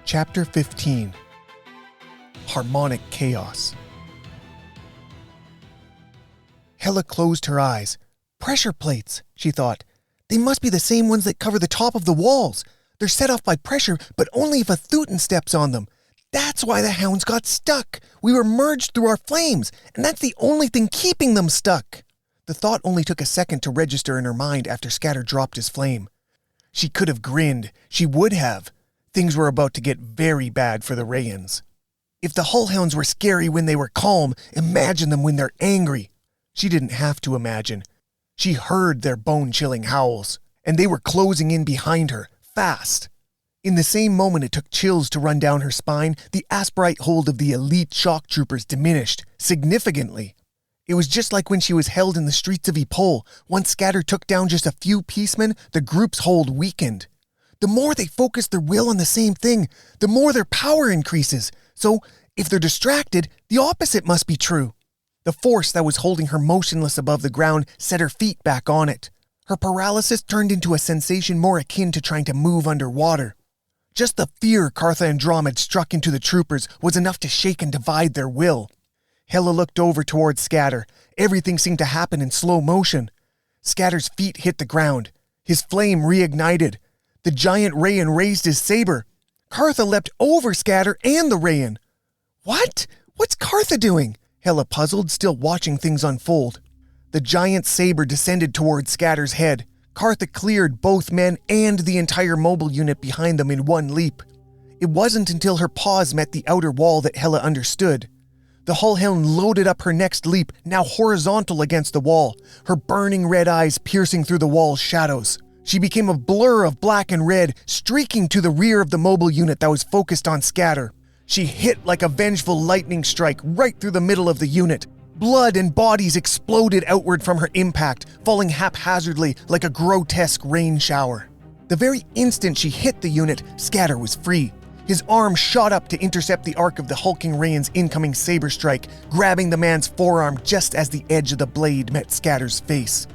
Chapter 15. Harmonic Chaos. Hella closed her eyes. Pressure plates, she thought. They must be the same ones that cover the top of the walls. They're set off by pressure, but only if a Thutan steps on them. That's why the hounds got stuck. We were merged through our flames, and that's the only thing keeping them stuck. The thought only took a second to register in her mind after Skature dropped his flame. She could have grinned. She would have. Things were about to get very bad for the Rāyins. If the Hullhounds were scary when they were calm, imagine them when they're angry. She didn't have to imagine. She heard their bone-chilling howls, and they were closing in behind her, fast. In the same moment it took chills to run down her spine, the Asperite hold of the elite shock troopers diminished, significantly. It was just like when she was held in the streets of Ypres. Once Skature took down just a few piecemen, the group's hold weakened. The more they focus their will on the same thing, the more their power increases. So, if they're distracted, the opposite must be true. The force that was holding her motionless above the ground set her feet back on it. Her paralysis turned into a sensation more akin to trying to move underwater. Just the fear Cartha and Drom had struck into the troopers was enough to shake and divide their will. Hella looked over towards Skature. Everything seemed to happen in slow motion. Skature's feet hit the ground. His flame reignited. The giant Rāyin raised his saber. Cartha leapt over Skature and the Rāyin. What? What's Cartha doing? Hella puzzled, still watching things unfold. The giant saber descended towards Skature's head. Cartha cleared both men and the entire mobile unit behind them in one leap. It wasn't until her paws met the outer wall that Hella understood. The Hullhound loaded up her next leap, now horizontal against the wall, her burning red eyes piercing through the wall's shadows. She became a blur of black and red, streaking to the rear of the mobile unit that was focused on Skature. She hit like a vengeful lightning strike right through the middle of the unit. Blood and bodies exploded outward from her impact, falling haphazardly like a grotesque rain shower. The very instant she hit the unit, Skature was free. His arm shot up to intercept the arc of the hulking Rāyin's incoming saber strike, grabbing the man's forearm just as the edge of the blade met Skature's face.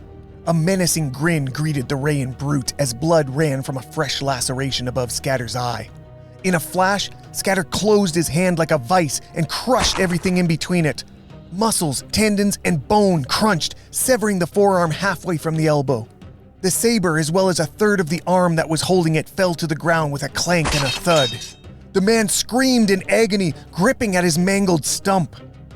A menacing grin greeted the Rāyin brute as blood ran from a fresh laceration above Skature's eye. In a flash, Skature closed his hand like a vice and crushed everything in between it. Muscles, tendons, and bone crunched, severing the forearm halfway from the elbow. The saber, as well as a third of the arm that was holding it, fell to the ground with a clank and a thud. The man screamed in agony, gripping at his mangled stump.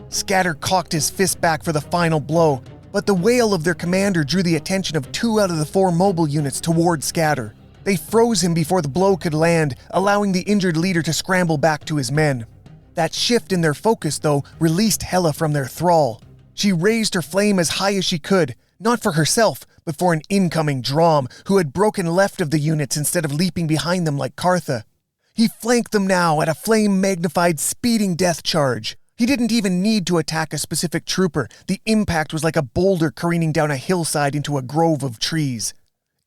Skature cocked his fist back for the final blow, but the wail of their commander drew the attention of 2 out of the 4 mobile units toward Skature. They froze him before the blow could land, allowing the injured leader to scramble back to his men. That shift in their focus, though, released Hella from their thrall. She raised her flame as high as she could, not for herself, but for an incoming Drom, who had broken left of the units instead of leaping behind them like Cartha. He flanked them now at a flame-magnified speeding death charge. He didn't even need to attack a specific trooper. The impact was like a boulder careening down a hillside into a grove of trees.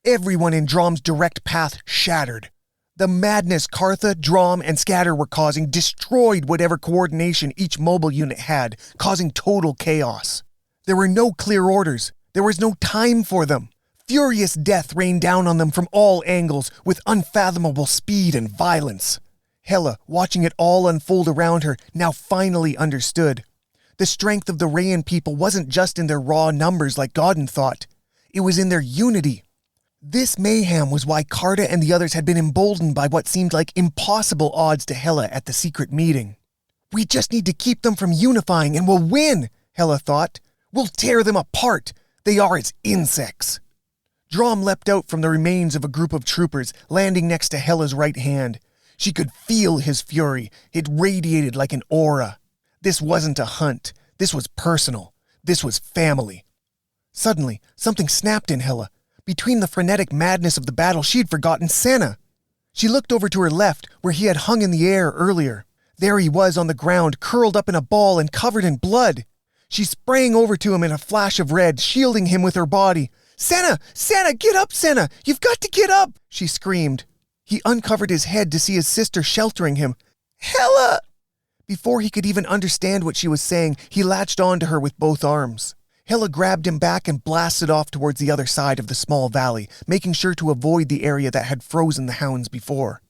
Everyone in Drom's direct path shattered. The madness Cartha, Drom, and Skature were causing destroyed whatever coordination each mobile unit had, causing total chaos. There were no clear orders. There was no time for them. Furious death rained down on them from all angles with unfathomable speed and violence. Hella, watching it all unfold around her, now finally understood. The strength of the Rāyin people wasn't just in their raw numbers like Godin thought. It was in their unity. This mayhem was why Carta and the others had been emboldened by what seemed like impossible odds to Hella at the secret meeting. We just need to keep them from unifying and we'll win, Hella thought. We'll tear them apart. They are as insects. Drom leapt out from the remains of a group of troopers, landing next to Hella's right hand. She could feel his fury. It radiated like an aura. This wasn't a hunt. This was personal. This was family. Suddenly, something snapped in Hella. Between the frenetic madness of the battle, she had forgotten Senna. She looked over to her left, where he had hung in the air earlier. There he was on the ground, curled up in a ball and covered in blood. She sprang over to him in a flash of red, shielding him with her body. "Senna! Senna! Get up, Senna! You've got to get up!" she screamed. He uncovered his head to see his sister sheltering him. "Hella!" Before he could even understand what she was saying, he latched onto her with both arms. Hella grabbed him back and blasted off towards the other side of the small valley, making sure to avoid the area that had frozen the hounds before.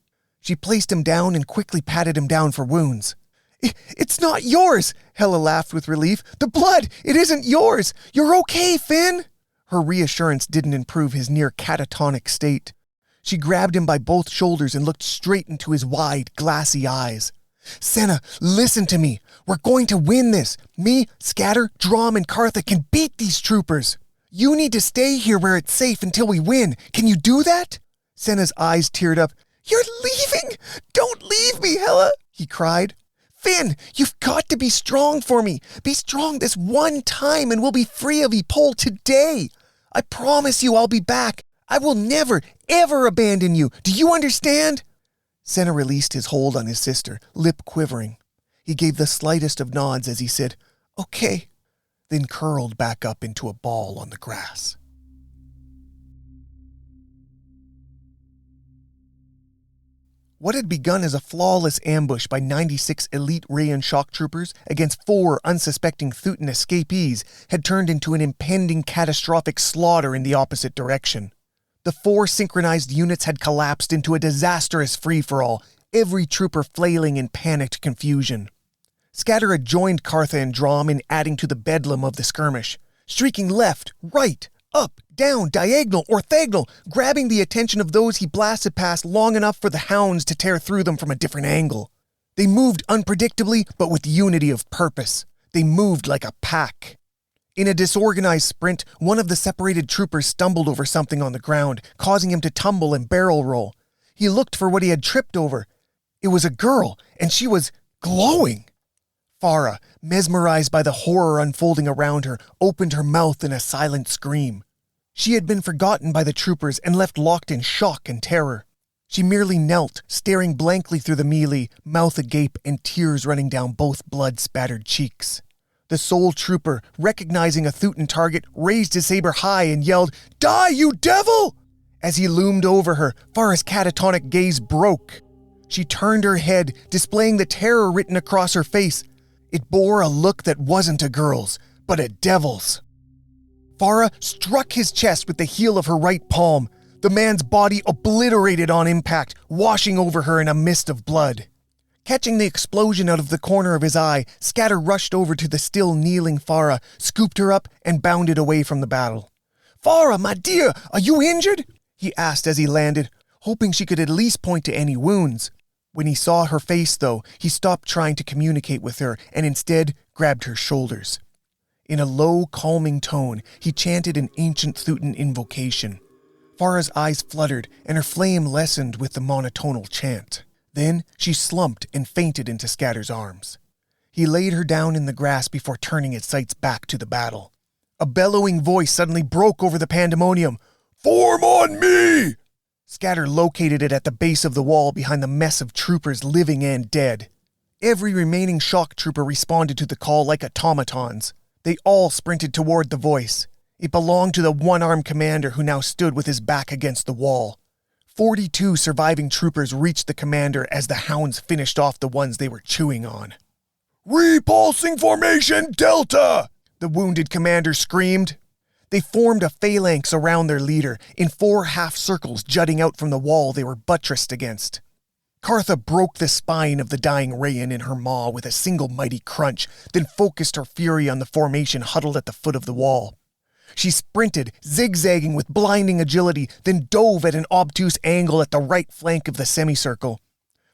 She placed him down and quickly patted him down for wounds. It's not yours, Hela laughed with relief. The blood, it isn't yours. You're okay, Finn. Her reassurance didn't improve his near catatonic state. She grabbed him by both shoulders and looked straight into his wide, glassy eyes. Senna, listen to me. We're going to win this. Me, Skature, Drom, and Kartha can beat these troopers. You need to stay here where it's safe until we win. Can you do that? Senna's eyes teared up. You're leaving! Don't leave me, Hela! He cried. Finn, you've got to be strong for me. Be strong this one time and we'll be free of Epole today. I promise you I'll be back. I will never, ever abandon you. Do you understand? Senna released his hold on his sister, lip quivering. He gave the slightest of nods as he said, okay, then curled back up into a ball on the grass. What had begun as a flawless ambush by 96 elite Rāyin shock troopers against 4 unsuspecting Thooten escapees had turned into an impending catastrophic slaughter in the opposite direction. The 4 synchronized units had collapsed into a disastrous free-for-all, every trooper flailing in panicked confusion. Skature had joined Kartha and Drom in adding to the bedlam of the skirmish, streaking left, right, up, down, diagonal, orthogonal, grabbing the attention of those he blasted past long enough for the hounds to tear through them from a different angle. They moved unpredictably, but with unity of purpose. They moved like a pack. In a disorganized sprint, one of the separated troopers stumbled over something on the ground, causing him to tumble and barrel roll. He looked for what he had tripped over. It was a girl, and she was glowing. Farah, mesmerized by the horror unfolding around her, opened her mouth in a silent scream. She had been forgotten by the troopers and left locked in shock and terror. She merely knelt, staring blankly through the melee, mouth agape and tears running down both blood-spattered cheeks. The sole trooper, recognizing a Thooten target, raised his saber high and yelled, "Die, you devil!" As he loomed over her, Farah's catatonic gaze broke. She turned her head, displaying the terror written across her face. It bore a look that wasn't a girl's, but a devil's. Farah struck his chest with the heel of her right palm, the man's body obliterated on impact, washing over her in a mist of blood. Catching the explosion out of the corner of his eye, Skature rushed over to the still kneeling Farah, scooped her up, and bounded away from the battle. "Farah, my dear, are you injured?" he asked as he landed, hoping she could at least point to any wounds. When he saw her face, though, he stopped trying to communicate with her and instead grabbed her shoulders. In a low, calming tone, he chanted an ancient Thooten invocation. Farah's eyes fluttered and her flame lessened with the monotonal chant. Then she slumped and fainted into Skature's arms. He laid her down in the grass before turning his sights back to the battle. A bellowing voice suddenly broke over the pandemonium. "Form on me!" Skature located it at the base of the wall behind the mess of troopers living and dead. Every remaining shock trooper responded to the call like automatons. They all sprinted toward the voice. It belonged to the one-armed commander who now stood with his back against the wall. 42 surviving troopers reached the commander as the hounds finished off the ones they were chewing on. "Repulsing formation Delta!" the wounded commander screamed. They formed a phalanx around their leader, in 4 half-circles jutting out from the wall they were buttressed against. Kartha broke the spine of the dying Rāyin in her maw with a single mighty crunch, then focused her fury on the formation huddled at the foot of the wall. She sprinted, zigzagging with blinding agility, then dove at an obtuse angle at the right flank of the semicircle.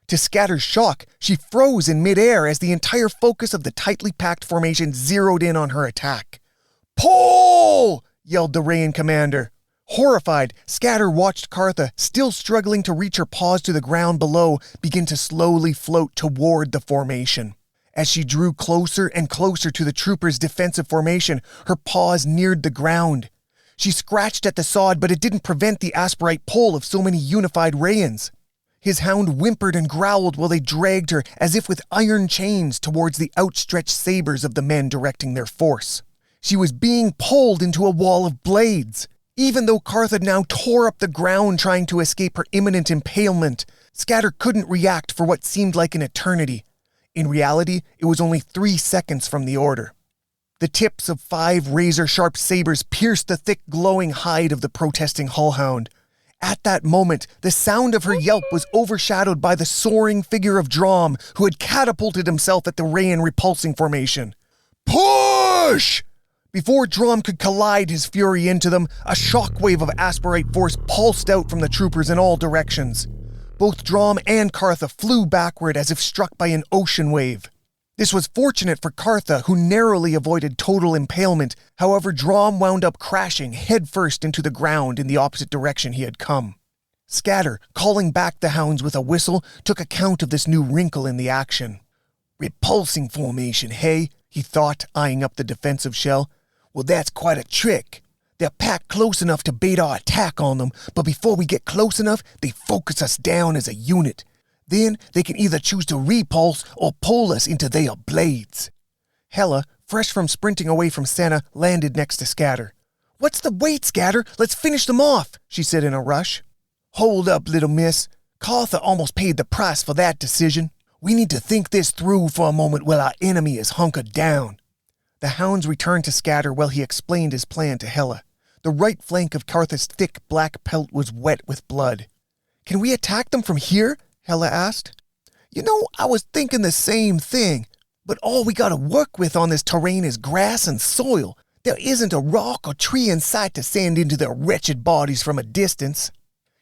To Skature's shock, she froze in midair as the entire focus of the tightly packed formation zeroed in on her attack. "Pull!" yelled the Rāyin commander. Horrified, Skature watched Kartha, still struggling to reach her paws to the ground below, begin to slowly float toward the formation. As she drew closer and closer to the trooper's defensive formation, her paws neared the ground. She scratched at the sod, but it didn't prevent the Asperite pull of so many unified Rāyins. His hound whimpered and growled while they dragged her, as if with iron chains, towards the outstretched sabers of the men directing their force. She was being pulled into a wall of blades. Even though Kartha now tore up the ground trying to escape her imminent impalement, Skature couldn't react for what seemed like an eternity. In reality, it was only 3 seconds from the order. The tips of 5 razor-sharp sabers pierced the thick, glowing hide of the protesting hullhound. At that moment, the sound of her yelp was overshadowed by the soaring figure of Drom, who had catapulted himself at the Rāyin repulsing formation. Push! Before Drom could collide his fury into them, a shockwave of aspirate force pulsed out from the troopers in all directions. Both Drom and Kartha flew backward as if struck by an ocean wave. This was fortunate for Kartha, who narrowly avoided total impalement. However, Drom wound up crashing headfirst into the ground in the opposite direction he had come. Skature, calling back the hounds with a whistle, took account of this new wrinkle in the action. Repulsing formation, hey? He thought, eyeing up the defensive shell. Well, that's quite a trick. They're packed close enough to bait our attack on them, but before we get close enough, they focus us down as a unit. Then they can either choose to repulse or pull us into their blades. Hela, fresh from sprinting away from Senna, landed next to Skature. What's the wait, Skature? Let's finish them off, she said in a rush. Hold up, little miss. Kartha almost paid the price for that decision. We need to think this through for a moment while our enemy is hunkered down. The hounds returned to Skature while he explained his plan to Hela. The right flank of Kartha's thick black pelt was wet with blood. Can we attack them from here? Hela asked. You know, I was thinking the same thing, but all we gotta work with on this terrain is grass and soil. There isn't a rock or tree in sight to send into their wretched bodies from a distance.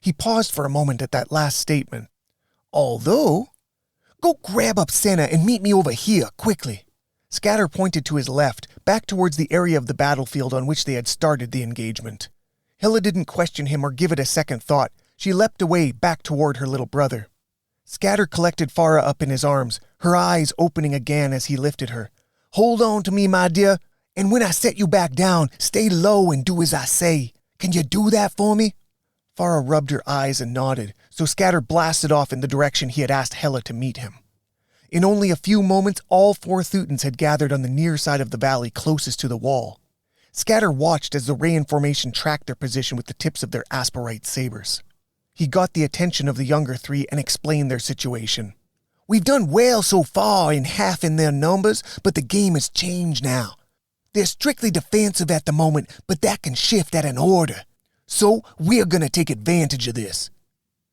He paused for a moment at that last statement. Although, go grab up Senna and meet me over here, quickly. Skature pointed to his left, back towards the area of the battlefield on which they had started the engagement. Hela didn't question him or give it a second thought. She leapt away, back toward her little brother. Skature collected Farah up in his arms, her eyes opening again as he lifted her. Hold on to me, my dear, and when I set you back down, stay low and do as I say. Can you do that for me? Farah rubbed her eyes and nodded, so Skature blasted off in the direction he had asked Hela to meet him. In only a few moments, all 4 Theutons had gathered on the near side of the valley closest to the wall. Skature watched as the Rāyin formation tracked their position with the tips of their aspirite sabers. He got the attention of the younger 3 and explained their situation. We've done well so far in halving their numbers, but the game has changed now. They're strictly defensive at the moment, but that can shift at an order. So we're gonna take advantage of this.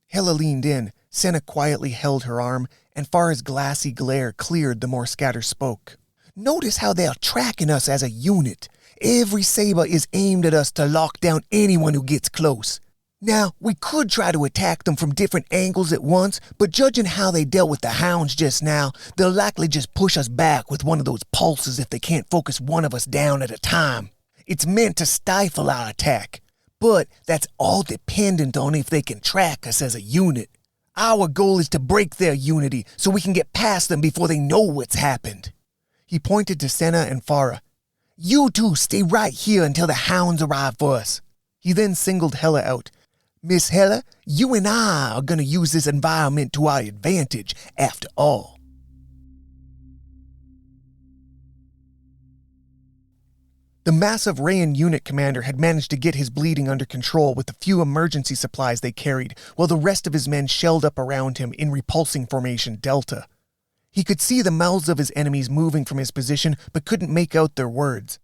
Hela leaned in, Senna quietly held her arm, and Farah's glassy glare cleared the more Skature spoke. Notice how they're tracking us as a unit. Every saber is aimed at us to lock down anyone who gets close. Now, we could try to attack them from different angles at once, but judging how they dealt with the hounds just now, they'll likely just push us back with one of those pulses if they can't focus one of us down at a time. It's meant to stifle our attack, but that's all dependent on if they can track us as a unit. Our goal is to break their unity so we can get past them before they know what's happened. He pointed to Senna and Farah. You two stay right here until the hounds arrive for us. He then singled Hela out. Miss Hela, you and I are going to use this environment to our advantage, after all. The massive Rāyin unit commander had managed to get his bleeding under control with the few emergency supplies they carried, while the rest of his men shelled up around him in repulsing formation Delta. He could see the mouths of his enemies moving from his position, but couldn't make out their words.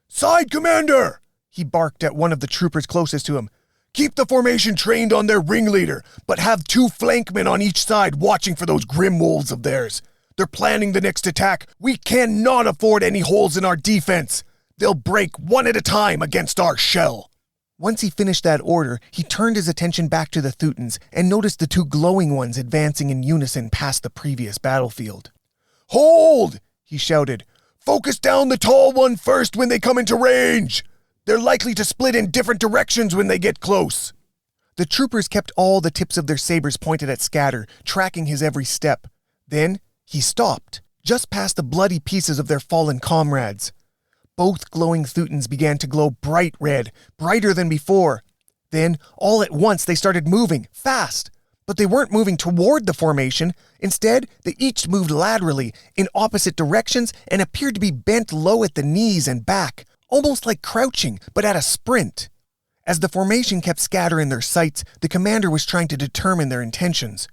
Side commander! He barked at one of the troopers closest to him. Keep the formation trained on their ringleader, but have 2 flankmen on each side watching for those grim wolves of theirs. They're planning the next attack. We cannot afford any holes in our defense. They'll break one at a time against our shell. Once he finished that order, he turned his attention back to the Theutons and noticed the 2 glowing ones advancing in unison past the previous battlefield. Hold! He shouted. Focus down the tall one first when they come into range. They're likely to split in different directions when they get close. The troopers kept all the tips of their sabers pointed at Skature, tracking his every step. Then he stopped, just past the bloody pieces of their fallen comrades. Both glowing Theutons began to glow bright red, brighter than before. Then, all at once, they started moving, fast. But they weren't moving toward the formation. Instead, they each moved laterally, in opposite directions, and appeared to be bent low at the knees and back, almost like crouching, but at a sprint. As the formation kept Skature in their sights, the commander was trying to determine their intentions.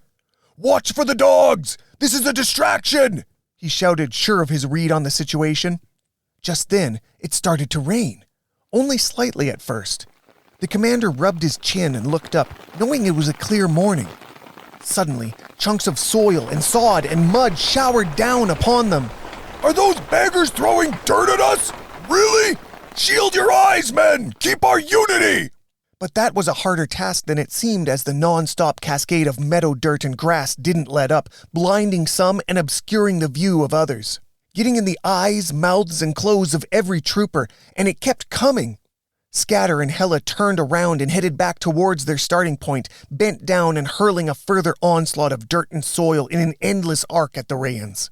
Watch for the dogs! This is a distraction! He shouted, sure of his read on the situation. Just then, it started to rain. Only slightly at first. The commander rubbed his chin and looked up, knowing it was a clear morning. Suddenly, chunks of soil and sod and mud showered down upon them. Are those beggars throwing dirt at us? Really? Shield your eyes, men! Keep our unity! But that was a harder task than it seemed, as the non-stop cascade of meadow dirt and grass didn't let up, blinding some and obscuring the view of others. Getting in the eyes, mouths, and clothes of every trooper, and it kept coming. Skature and Hela turned around and headed back towards their starting point, bent down and hurling a further onslaught of dirt and soil in an endless arc at the Rāyins.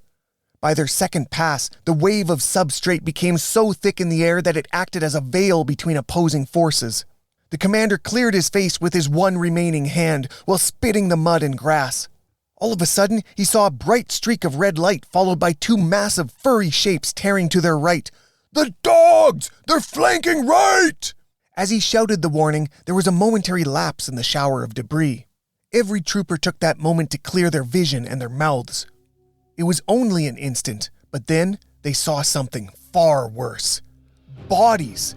By their second pass, the wave of substrate became so thick in the air that it acted as a veil between opposing forces. The commander cleared his face with his one remaining hand while spitting the mud and grass. All of a sudden, he saw a bright streak of red light followed by two massive furry shapes tearing to their right. The dogs! They're flanking right! As he shouted the warning, there was a momentary lapse in the shower of debris. Every trooper took that moment to clear their vision and their mouths. It was only an instant, but then they saw something far worse. Bodies!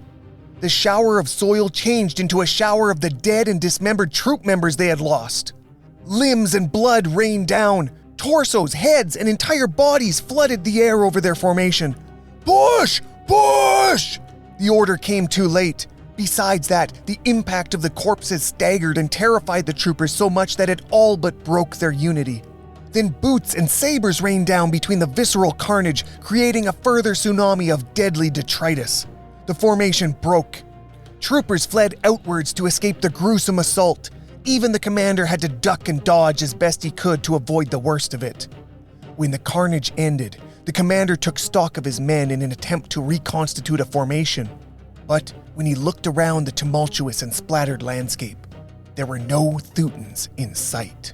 The shower of soil changed into a shower of the dead and dismembered troop members they had lost. Limbs and blood rained down. Torsos, heads, and entire bodies flooded the air over their formation. Push! Push! The order came too late. Besides that, the impact of the corpses staggered and terrified the troopers so much that it all but broke their unity. Then boots and sabers rained down between the visceral carnage, creating a further tsunami of deadly detritus. The formation broke. Troopers fled outwards to escape the gruesome assault. Even the commander had to duck and dodge as best he could to avoid the worst of it. When the carnage ended, the commander took stock of his men in an attempt to reconstitute a formation. But when he looked around the tumultuous and splattered landscape, there were no Theutons in sight.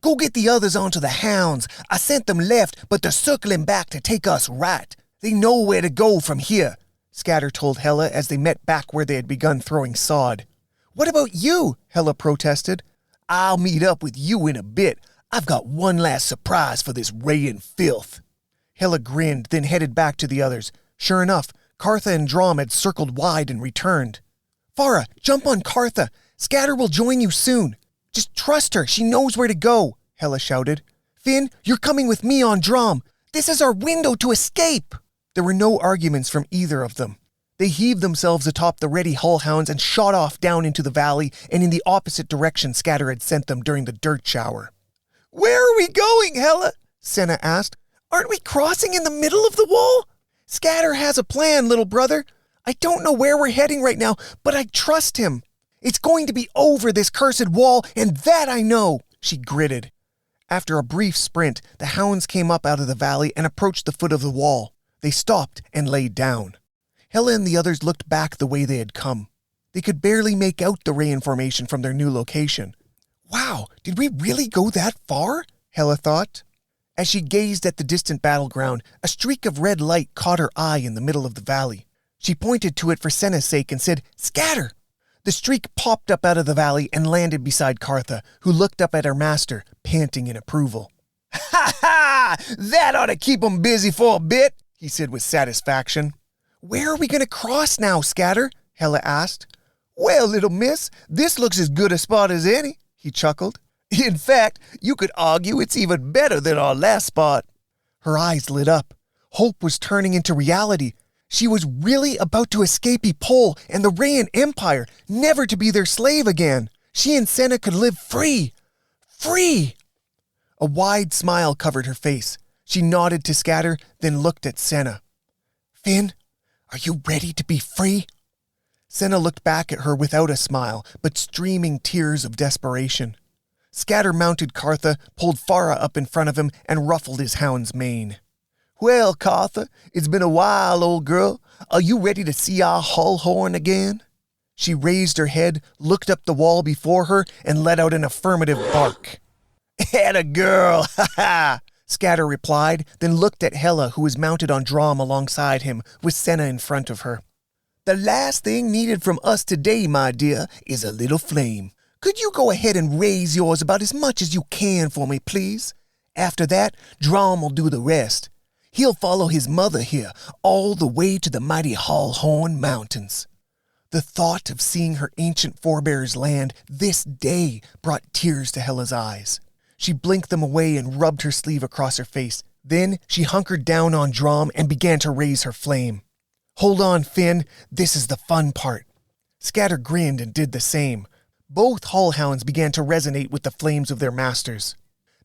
Go get the others onto the hounds. I sent them left, but they're circling back to take us right. They know where to go from here, Skature told Hela as they met back where they had begun throwing sod. What about you? Hela protested. I'll meet up with you in a bit. I've got one last surprise for this Rāyin filth. Hela grinned, then headed back to the others. Sure enough, Kartha and Drom had circled wide and returned. Farah, jump on Kartha. Skature will join you soon. Just trust her. She knows where to go, Hela shouted. Finn, you're coming with me on Drom. This is our window to escape. There were no arguments from either of them. They heaved themselves atop the ready hullhounds and shot off down into the valley and in the opposite direction Skature had sent them during the dirt shower. Where are we going, Hela? Senna asked. Aren't we crossing in the middle of the wall? Skature has a plan, little brother. I don't know where we're heading right now, but I trust him. It's going to be over this cursed wall, and that I know, she gritted. After a brief sprint, the hounds came up out of the valley and approached the foot of the wall. They stopped and laid down. Hela and the others looked back the way they had come. They could barely make out the Rāyin formation from their new location. Wow, did we really go that far? Hela thought. As she gazed at the distant battleground, a streak of red light caught her eye in the middle of the valley. She pointed to it for Senna's sake and said, Skature! The streak popped up out of the valley and landed beside Kartha, who looked up at her master, panting in approval. Ha ha! That ought to keep 'em busy for a bit, he said with satisfaction. Where are we going to cross now, Skature? Hela asked. Well, little miss, this looks as good a spot as any, he chuckled. In fact, you could argue it's even better than our last spot. Her eyes lit up. Hope was turning into reality. She was really about to escape Pole and the Rāyin Empire, never to be their slave again. She and Senna could live free. Free! A wide smile covered her face. She nodded to Skature, then looked at Senna. Finn, are you ready to be free? Senna looked back at her without a smile, but streaming tears of desperation. Skature mounted Kartha, pulled Farah up in front of him, and ruffled his hound's mane. Well, Kartha, it's been a while, old girl. Are you ready to see our hull horn again? She raised her head, looked up the wall before her, and let out an affirmative bark. Atta girl, ha ha! Skature replied, then looked at Hela, who was mounted on Drom alongside him, with Senna in front of her. The last thing needed from us today, my dear, is a little flame. Could you go ahead and raise yours about as much as you can for me, please? After that, Drom will do the rest. He'll follow his mother here all the way to the mighty Horn Mountains. The thought of seeing her ancient forebears' land this day brought tears to Hela's eyes. She blinked them away and rubbed her sleeve across her face. Then she hunkered down on Drom and began to raise her flame. Hold on, Finn. This is the fun part. Skature grinned and did the same. Both hullhounds began to resonate with the flames of their masters.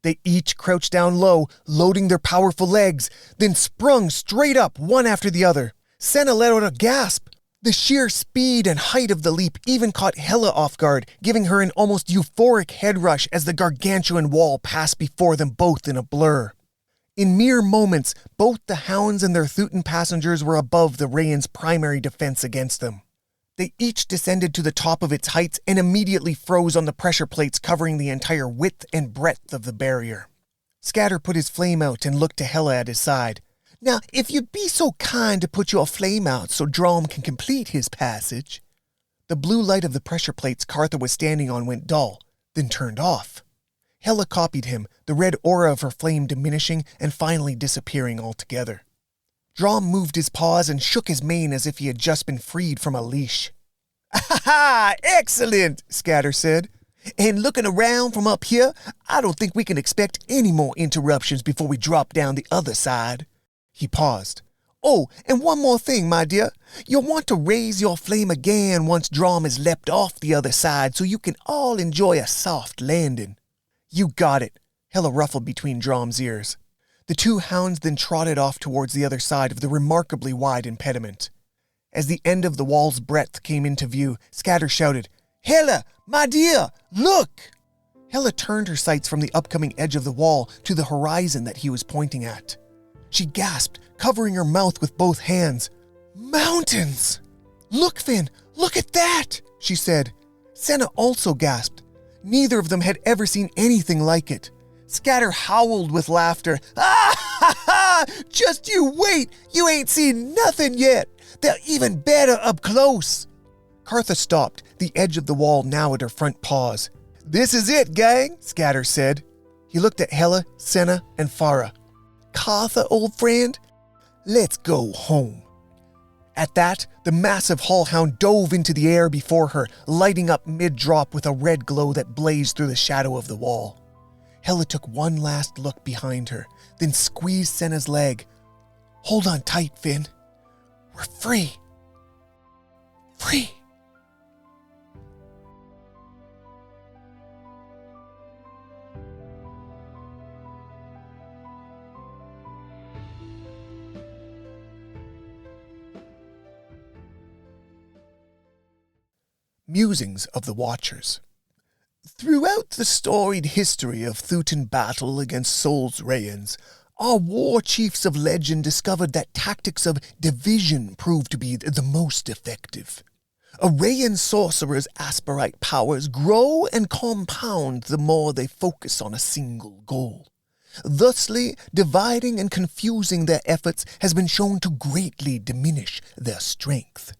They each crouched down low, loading their powerful legs, then sprung straight up one after the other. Senna let out a gasp. The sheer speed and height of the leap even caught Hela off guard, giving her an almost euphoric head rush as the gargantuan wall passed before them both in a blur. In mere moments, both the hounds and their Thooten passengers were above the Rāyin's primary defense against them. They each descended to the top of its heights and immediately froze on the pressure plates covering the entire width and breadth of the barrier. Skature put his flame out and looked to Hela at his side. Now, if you'd be so kind to put your flame out so Drom can complete his passage. The blue light of the pressure plates Cartha was standing on went dull, then turned off. Hela copied him, the red aura of her flame diminishing and finally disappearing altogether. Drom moved his paws and shook his mane as if he had just been freed from a leash. "Ah, excellent," Skature said. "And looking around from up here, I don't think we can expect any more interruptions before we drop down the other side." He paused. "Oh, and one more thing, my dear. You'll want to raise your flame again once Drom has leapt off the other side so you can all enjoy a soft landing." "You got it," Hela ruffled between Drom's ears. The two hounds then trotted off towards the other side of the remarkably wide impediment. As the end of the wall's breadth came into view, Skature shouted, "Hela, my dear, look!" Hela turned her sights from the upcoming edge of the wall to the horizon that he was pointing at. She gasped, covering her mouth with both hands. "Mountains!" "Look, Finn, look at that!" she said. Senna also gasped. Neither of them had ever seen anything like it. Skature howled with laughter. "Ah ha ha! Just you wait! You ain't seen nothing yet! They're even better up close!" Cartha stopped, the edge of the wall now at her front paws. "This is it, gang," Skature said. He looked at Hela, Senna, and Farah. "Cartha, old friend, let's go home." At that, the massive hullhound dove into the air before her, lighting up mid-drop with a red glow that blazed through the shadow of the wall. Hela took one last look behind her, then squeezed Senna's leg. "Hold on tight, Finn. We're free. Free." Musings of the Watchers. Throughout the storied history of Thooten battle against Sol's Rāyins, our war chiefs of legend discovered that tactics of division proved to be the most effective. A Rāyin sorcerer's Asperite powers grow and compound the more they focus on a single goal. Thusly, dividing and confusing their efforts has been shown to greatly diminish their strength.